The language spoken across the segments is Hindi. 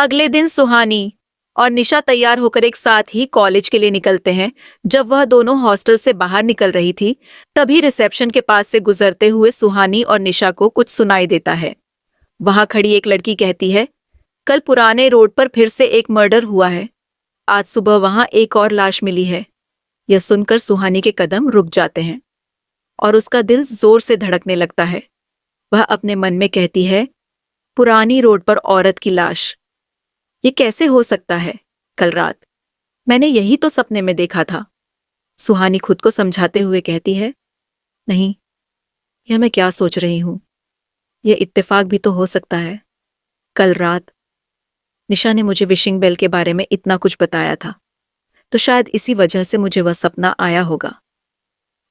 अगले दिन सुहानी और निशा तैयार होकर एक साथ ही कॉलेज के लिए निकलते हैं। जब वह दोनों हॉस्टल से बाहर निकल रही थी, तभी रिसेप्शन के पास से गुजरते हुए सुहानी और निशा को कुछ सुनाई देता है। वहां खड़ी एक लड़की कहती है, कल पुराने रोड पर फिर से एक मर्डर हुआ है। आज सुबह वहां एक और लाश मिली है। यह सुनकर सुहानी के कदम रुक जाते हैं और उसका दिल जोर से धड़कने लगता है। वह अपने मन में कहती है, पुरानी रोड पर औरत की लाश, ये कैसे हो सकता है? कल रात मैंने यही तो सपने में देखा था। सुहानी खुद को समझाते हुए कहती है, नहीं, यह मैं क्या सोच रही हूं? यह इत्तेफाक भी तो हो सकता है। कल रात निशा ने मुझे विशिंग बेल के बारे में इतना कुछ बताया था, तो शायद इसी वजह से मुझे वह सपना आया होगा।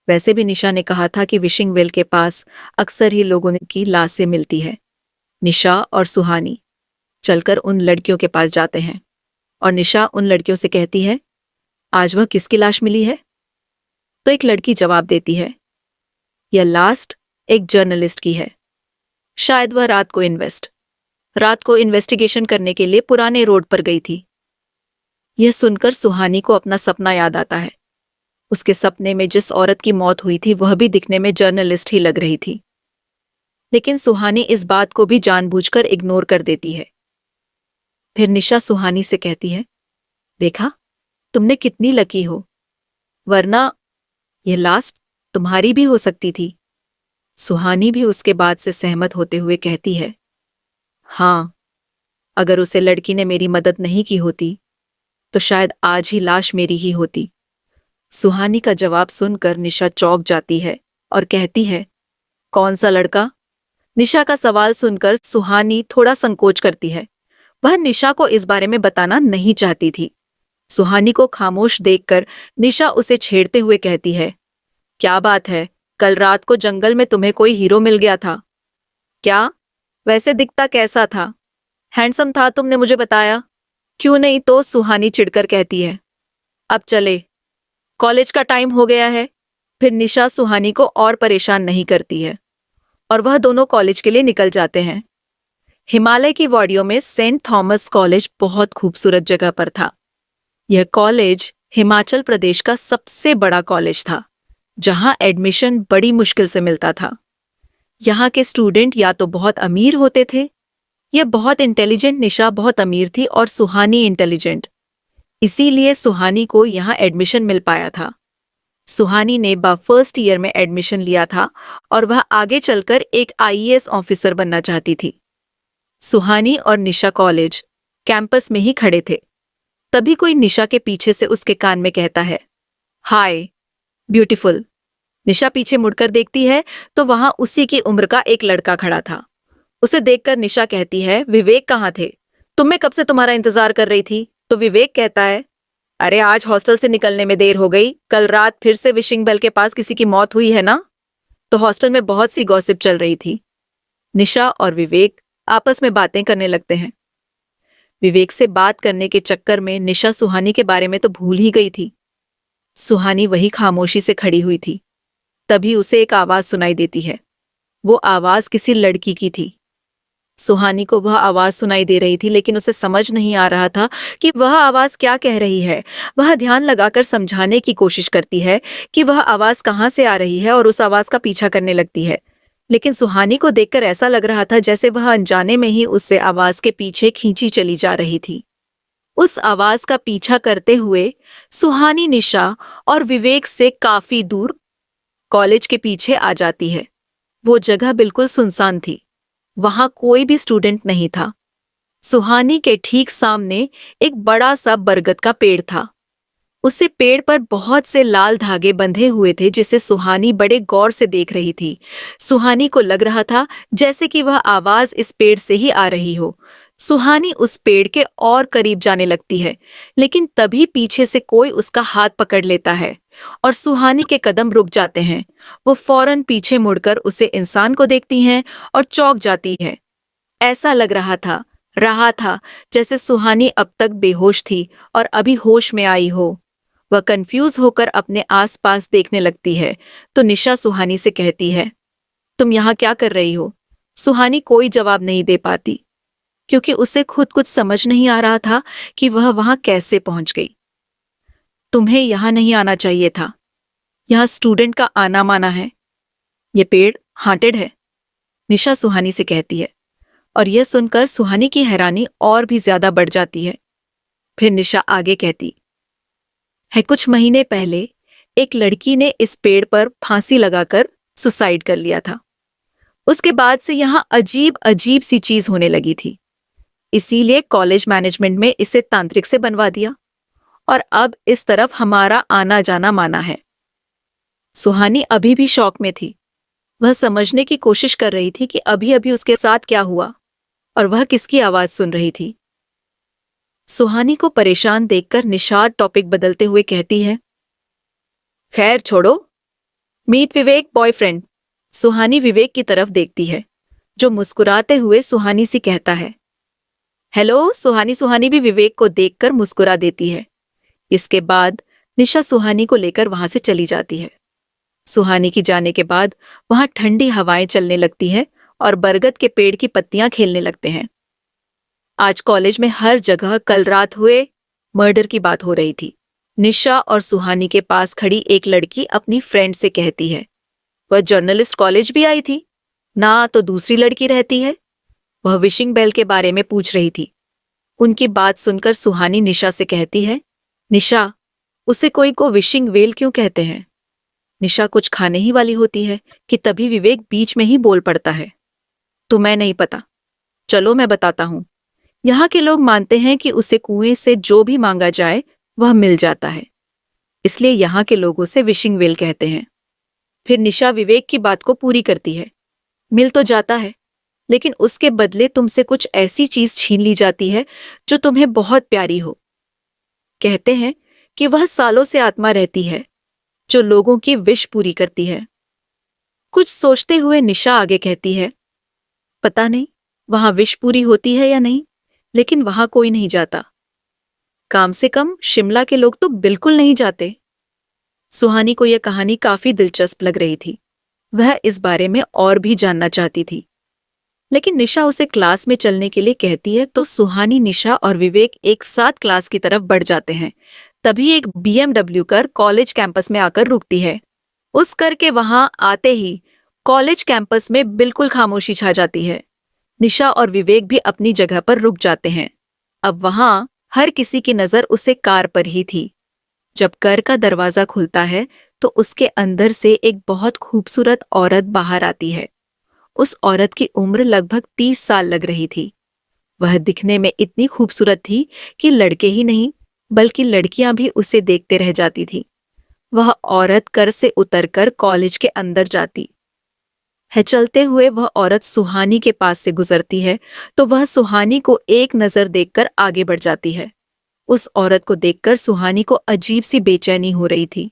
वैसे भी निशा ने कहा था कि विशिंग वेल के पास अक्सर ही लोगों की लाशें मिलती है। निशा और सुहानी चलकर उन लड़कियों के पास जाते हैं और निशा उन लड़कियों से कहती है, आज वह किसकी लाश मिली है? तो एक लड़की जवाब देती है, यह लास्ट एक जर्नलिस्ट की है। शायद वह रात को इन्वेस्टिगेशन करने के लिए पुराने रोड पर गई थी। यह सुनकर सुहानी को अपना सपना याद आता है। उसके सपने में जिस औरत की मौत हुई थी वह भी दिखने में जर्नलिस्ट ही लग रही थी। लेकिन सुहानी इस बात को भी जानबूझकर इग्नोर कर देती है। फिर निशा सुहानी से कहती है, देखा, तुमने कितनी लकी हो, वरना यह लास्ट तुम्हारी भी हो सकती थी। सुहानी भी उसके बात से सहमत होते हुए कहती है, हाँ, अगर उसे लड़की ने मेरी मदद नहीं की होती तो शायद आज ही लाश मेरी ही होती। सुहानी का जवाब सुनकर निशा चौंक जाती है और कहती है, कौन सा लड़का? निशा का सवाल सुनकर सुहानी थोड़ा संकोच करती है। वह निशा को इस बारे में बताना नहीं चाहती थी। सुहानी को खामोश देखकर निशा उसे छेड़ते हुए कहती है, क्या बात है, कल रात को जंगल में तुम्हें कोई हीरो मिल गया था क्या? वैसे दिखता कैसा था? हैंडसम था, तुमने मुझे बताया क्यों नहीं? तो सुहानी चिढ़कर कहती है, अब चले, कॉलेज का टाइम हो गया है। फिर निशा सुहानी को और परेशान नहीं करती है और वह दोनों कॉलेज के लिए निकल जाते हैं। हिमालय की वादियों में सेंट थॉमस कॉलेज बहुत खूबसूरत जगह पर था। यह कॉलेज हिमाचल प्रदेश का सबसे बड़ा कॉलेज था, जहां एडमिशन बड़ी मुश्किल से मिलता था। यहाँ के स्टूडेंट या तो बहुत अमीर होते थे, यह बहुत इंटेलिजेंट निशा बहुत अमीर थी और सुहानी इंटेलिजेंट, इसीलिए सुहानी को यहाँ एडमिशन मिल पाया था। सुहानी ने फर्स्ट ईयर में एडमिशन लिया था और वह आगे चलकर एक आईएएस ऑफिसर बनना चाहती थी। सुहानी और निशा कॉलेज कैंपस में ही खड़े थे। तभी कोई निशा के पीछे से उसके कान में कहता है, हाय ब्यूटीफुल। निशा पीछे मुड़कर देखती है तो वहां उसी की उम्र का एक लड़का खड़ा था। उसे देखकर निशा कहती है, विवेक कहाँ थे? मैं कब से तुम्हारा इंतजार कर रही थी। तो विवेक कहता है, अरे आज हॉस्टल से निकलने में देर हो गई, कल रात फिर से विशिंग बेल के पास किसी की मौत हुई है ना? तो हॉस्टल में बहुत सी गॉसिप चल रही थी। निशा और विवेक आपस में बातें करने लगते हैं। विवेक से बात करने के चक्कर में निशा सुहानी के बारे में तो भूल ही गई थी। सुहानी वही खामोशी से खड़ी हुई थी। तभी उसे एक आवाज सुनाई देती है। वो आवाज किसी लड़की की थी। सुहानी को वह आवाज सुनाई दे रही थी, लेकिन उसे समझ नहीं आ रहा था कि वह आवाज क्या कह रही है। वह ध्यान लगाकर समझाने की कोशिश करती है कि वह आवाज कहाँ से आ रही है और उस आवाज का पीछा करने लगती है। लेकिन सुहानी को देखकर ऐसा लग रहा था जैसे वह अनजाने में ही उससे आवाज के पीछे खींची चली जा रही थी। उस आवाज का पीछा करते हुए सुहानी निशा और विवेक से काफी दूर कॉलेज के पीछे आ जाती है। वो जगह बिल्कुल सुनसान थी, वहां कोई भी स्टूडेंट नहीं था। सुहानी के ठीक सामने एक बड़ा सा बरगद का पेड़ था। उसे पेड़ पर बहुत से लाल धागे बंधे हुए थे, जिसे सुहानी बड़े गौर से देख रही थी। सुहानी को लग रहा था जैसे कि वह आवाज इस पेड़ से ही आ रही हो। सुहानी उस पेड़ के और करीब जाने लगती है, लेकिन तभी पीछे से कोई उसका हाथ पकड़ लेता है और सुहानी के कदम रुक जाते हैं। वो फौरन पीछे मुड़कर उसे इंसान को देखती हैं और चौंक जाती है। ऐसा लग रहा था जैसे सुहानी अब तक बेहोश थी और अभी होश में आई हो। वह कंफ्यूज होकर अपने आसपास देखने लगती है तो निशा सुहानी से कहती है, तुम यहाँ क्या कर रही हो? सुहानी कोई जवाब नहीं दे पाती। क्योंकि उसे खुद कुछ समझ नहीं आ रहा था कि वह वहां कैसे पहुंच गई। तुम्हें यहां नहीं आना चाहिए था। यहां स्टूडेंट का आना माना है। ये पेड़ हांटेड है, निशा सुहानी से कहती है। और यह सुनकर सुहानी की हैरानी और भी ज्यादा बढ़ जाती है। फिर निशा आगे कहती है, कुछ महीने पहले एक लड़की ने इस पेड़ पर फांसी लगाकर सुसाइड कर लिया था। उसके बाद से यहां अजीब अजीब सी चीज होने लगी थी। इसीलिए कॉलेज मैनेजमेंट में इसे तांत्रिक से बनवा दिया और अब इस तरफ हमारा आना जाना माना है। सुहानी अभी भी शॉक में थी। वह समझने की कोशिश कर रही थी कि अभी अभी उसके साथ क्या हुआ और वह किसकी आवाज सुन रही थी। सुहानी को परेशान देखकर निषाद टॉपिक बदलते हुए कहती है, खैर छोड़ो, मीट विवेक बॉयफ्रेंड। सुहानी विवेक की तरफ देखती है, जो मुस्कुराते हुए सुहानी से कहता है, हेलो। सुहानी भी विवेक को देखकर मुस्कुरा देती है। इसके बाद निशा सुहानी को लेकर वहां से चली जाती है। सुहानी की जाने के बाद वहां ठंडी हवाएं चलने लगती हैं और बरगद के पेड़ की पत्तियां खेलने लगते हैं। आज कॉलेज में हर जगह कल रात हुए मर्डर की बात हो रही थी। निशा और सुहानी के पास खड़ी एक लड़की अपनी फ्रेंड से कहती है, वह जर्नलिस्ट कॉलेज भी आई थी ना, तो दूसरी लड़की रहती है। वह विशिंग बेल के बारे में पूछ रही थी। उनकी बात सुनकर सुहानी निशा से कहती है, निशा, उसे कोई को विशिंग वेल क्यों कहते हैं? निशा कुछ खाने ही वाली होती है कि तभी विवेक बीच में ही बोल पड़ता है, तुम्हें नहीं पता, चलो मैं बताता हूं। यहाँ के लोग मानते हैं कि उसे कुएं से जो भी मांगा जाए वह मिल जाता है, इसलिए यहाँ के लोग उसे विशिंग वेल कहते हैं। फिर निशा विवेक की बात को पूरी करती है, मिल तो जाता है, लेकिन उसके बदले तुमसे कुछ ऐसी चीज छीन ली जाती है जो तुम्हें बहुत प्यारी हो। कहते हैं कि वह सालों से आत्मा रहती है जो लोगों की विश पूरी करती है। कुछ सोचते हुए निशा आगे कहती है, पता नहीं वहां विश पूरी होती है या नहीं, लेकिन वहां कोई नहीं जाता। कम से कम शिमला के लोग तो बिल्कुल नहीं जाते। सुहानी को यह कहानी काफी दिलचस्प लग रही थी। वह इस बारे में और भी जानना चाहती थी, लेकिन निशा उसे क्लास में चलने के लिए कहती है तो सुहानी, निशा और विवेक एक साथ क्लास की तरफ बढ़ जाते हैं। तभी एक BMW कार कॉलेज कैंपस में आकर रुकती है। उस कार के वहां आते ही कॉलेज कैंपस में बिल्कुल खामोशी छा जाती है। निशा और विवेक भी अपनी जगह पर रुक जाते हैं। अब वहां हर किसी की नजर उसे कार पर ही थी। जब कार का दरवाजा खुलता है तो उसके अंदर से एक बहुत खूबसूरत औरत बाहर आती है। उस औरत की उम्र लगभग 30 साल लग रही थी। वह दिखने में इतनी खूबसूरत थी कि लड़के ही नहीं बल्कि लड़कियां भी उसे देखते रह जाती थी। वह औरत कार से उतरकर कॉलेज के अंदर जाती है। चलते हुए वह औरत सुहानी के पास से गुजरती है तो वह सुहानी को एक नजर देखकर आगे बढ़ जाती है। उस औरत को देखकर सुहानी को अजीब सी बेचैनी हो रही थी।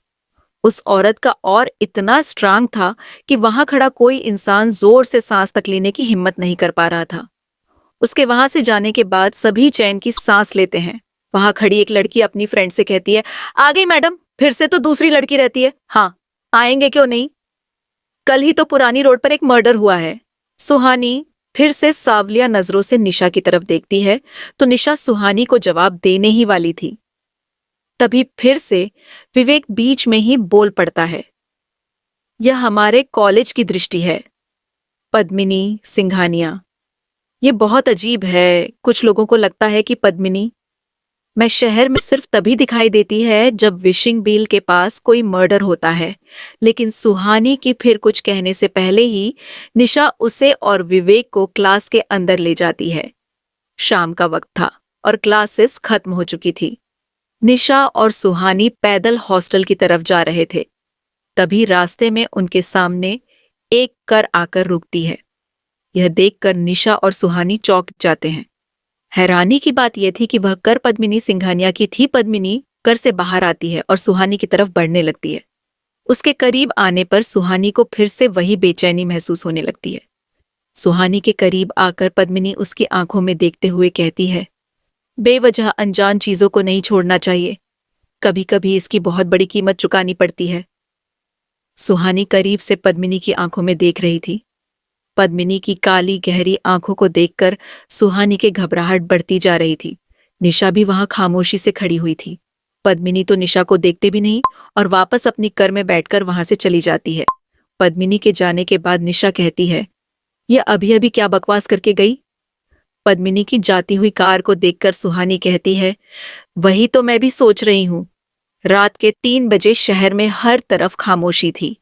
उस औरत का और इतना स्ट्रांग था कि वहां खड़ा कोई इंसान जोर से सांस तक लेने की हिम्मत नहीं कर पा रहा था। उसके वहां से जाने के बाद सभी चैन की सांस लेते हैं। वहां खड़ी एक लड़की अपनी फ्रेंड से कहती है, आ गई मैडम, फिर से तो दूसरी लड़की रहती है। हाँ, आएंगे क्यों नहीं, कल ही तो पुरानी रोड पर एक मर्डर हुआ है। सुहानी फिर से सावलिया नजरों से निशा की तरफ देखती है तो निशा सुहानी को जवाब देने ही वाली थी। तभी फिर से विवेक बीच में ही बोल पड़ता है, यह हमारे कॉलेज की दृष्टि है, पद्मिनी सिंघानिया। ये बहुत अजीब है। कुछ लोगों को लगता है कि पद्मिनी मैं शहर में सिर्फ तभी दिखाई देती है जब विशिंग बील के पास कोई मर्डर होता है। लेकिन सुहानी की फिर कुछ कहने से पहले ही निशा उसे और विवेक को क्लास के अंदर ले जाती है। शाम का वक्त था और क्लासेस खत्म हो चुकी थी। निशा और सुहानी पैदल हॉस्टल की तरफ जा रहे थे। तभी रास्ते में उनके सामने एक कार आकर रुकती है। यह देखकर निशा और सुहानी चौंक जाते हैं। हैरानी की बात यह थी कि वह कार पद्मिनी सिंघानिया की थी। पद्मिनी कार से बाहर आती है और सुहानी की तरफ बढ़ने लगती है। उसके करीब आने पर सुहानी को फिर से वही बेचैनी महसूस होने लगती है। सुहानी के करीब आकर पद्मिनी उसकी आंखों में देखते हुए कहती है, बेवजह अनजान चीजों को नहीं छोड़ना चाहिए, कभी कभी इसकी बहुत बड़ी कीमत चुकानी पड़ती है। सुहानी करीब से पद्मिनी की आंखों में देख रही थी। पद्मिनी की काली गहरी आंखों को देखकर सुहानी के घबराहट बढ़ती जा रही थी। निशा भी वहां खामोशी से खड़ी हुई थी। पद्मिनी तो निशा को देखते भी नहीं और वापस अपनी कार में बैठकर वहां से चली जाती है। पद्मिनी के जाने के बाद निशा कहती है, यह अभी अभी क्या बकवास करके गई? पद्मिनी की जाती हुई कार को देखकर सुहानी कहती है, वही तो मैं भी सोच रही हूं। रात के 3 बजे शहर में हर तरफ खामोशी थी।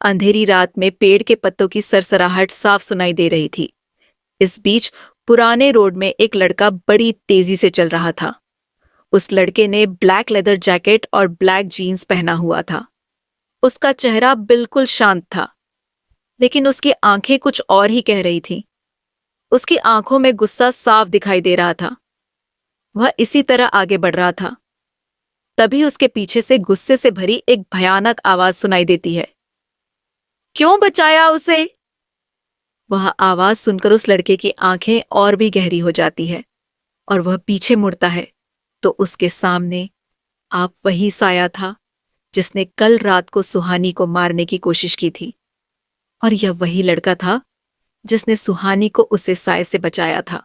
अंधेरी रात में पेड़ के पत्तों की सरसराहट साफ सुनाई दे रही थी। इस बीच पुराने रोड में एक लड़का बड़ी तेजी से चल रहा था। उस लड़के ने ब्लैक लेदर जैकेट और ब्लैक जीन्स पहना हुआ था। उसका चेहरा बिल्कुल शांत था, लेकिन उसकी आंखें कुछ और ही कह रही थीं। उसकी आंखों में गुस्सा साफ दिखाई दे रहा था। वह इसी तरह आगे बढ़ रहा था। तभी उसके पीछे से गुस्से से भरी एक भयानक आवाज सुनाई देती है, क्यों बचाया उसे? वह आवाज सुनकर उस लड़के की आंखें और भी गहरी हो जाती है और वह पीछे मुड़ता है तो उसके सामने आप वही साया था जिसने कल रात को सुहानी को मारने की कोशिश की थी। और यह वही लड़का था जिसने सुहानी को उसे साये से बचाया था।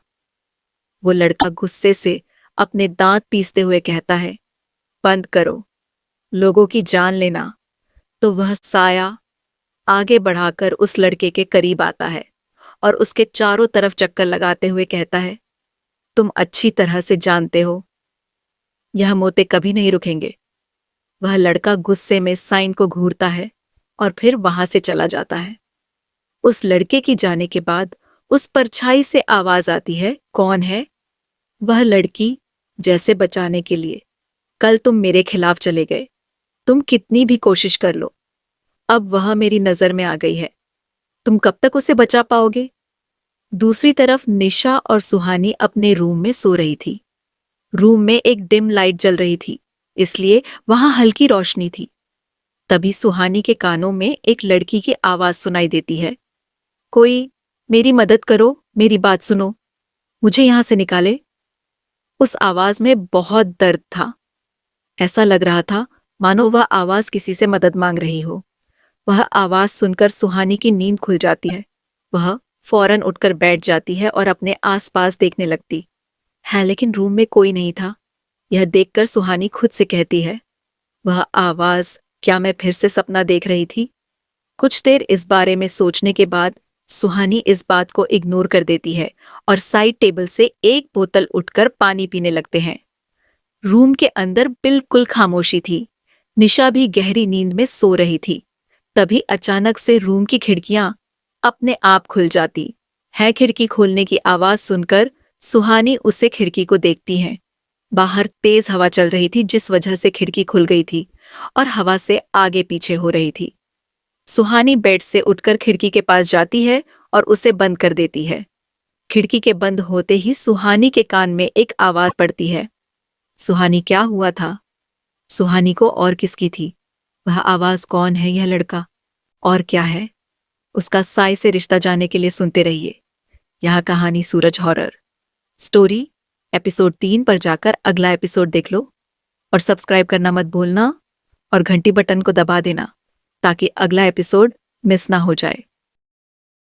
वो लड़का गुस्से से अपने दांत पीसते हुए कहता है, बंद करो, लोगों की जान लेना। तो वह साया आगे बढ़ाकर उस लड़के के करीब आता है और उसके चारों तरफ चक्कर लगाते हुए कहता है, तुम अच्छी तरह से जानते हो यह मोते कभी नहीं रुकेंगे। वह लड़का गुस्से में साइन को घूरता है और फिर वहां से चला जाता है। उस लड़के की जाने के बाद उस परछाई से आवाज आती है, कौन है? वह लड़की, जैसे बचाने के लिए कल तुम मेरे खिलाफ चले गए। तुम कितनी भी कोशिश कर लो, अब वह मेरी नजर में आ गई है। तुम कब तक उसे बचा पाओगे? दूसरी तरफ निशा और सुहानी अपने रूम में सो रही थी। रूम में एक डिम लाइट जल रही थी, इसलिए वहां हल्की रोशनी थी। तभी सुहानी के कानों में एक लड़की की आवाज सुनाई देती है, कोई मेरी मदद करो, मेरी बात सुनो, मुझे यहां से निकाले। उस आवाज में बहुत दर्द था। ऐसा लग रहा था मानो वह आवाज किसी से मदद मांग रही हो। वह आवाज सुनकर सुहानी की नींद खुल जाती है। वह फौरन उठकर बैठ जाती है और अपने आसपास देखने लगती है, लेकिन रूम में कोई नहीं था। यह देखकर सुहानी खुद से कहती है, वह आवाज, क्या मैं फिर से सपना देख रही थी? कुछ देर इस बारे में सोचने के बाद सुहानी इस बात को इग्नोर कर देती है और साइड टेबल से एक बोतल उठकर पानी पीने लगते हैं। रूम के अंदर बिल्कुल खामोशी थी। निशा भी गहरी नींद में सो रही थी। तभी अचानक से रूम की खिड़कियां अपने आप खुल जाती है। खिड़की खोलने की आवाज सुनकर सुहानी उसे खिड़की को देखती है। बाहर तेज हवा चल रही थी, जिस वजह से खिड़की खुल गई थी और हवा से आगे पीछे हो रही थी। सुहानी बेड से उठकर खिड़की के पास जाती है और उसे बंद कर देती है। खिड़की के बंद होते ही सुहानी के कान में एक आवाज पड़ती है, सुहानी क्या हुआ था? सुहानी को और किसकी थी? वह आवाज कौन है? यह लड़का और क्या है? उसका साय से रिश्ता जानने के लिए सुनते रहिए यह कहानी सूरज हॉरर स्टोरी एपिसोड 3 पर जाकर अगला एपिसोड देख लो और सब्सक्राइब करना मत भूलना और घंटी बटन को दबा देना ताकि अगला एपिसोड मिस ना हो जाए।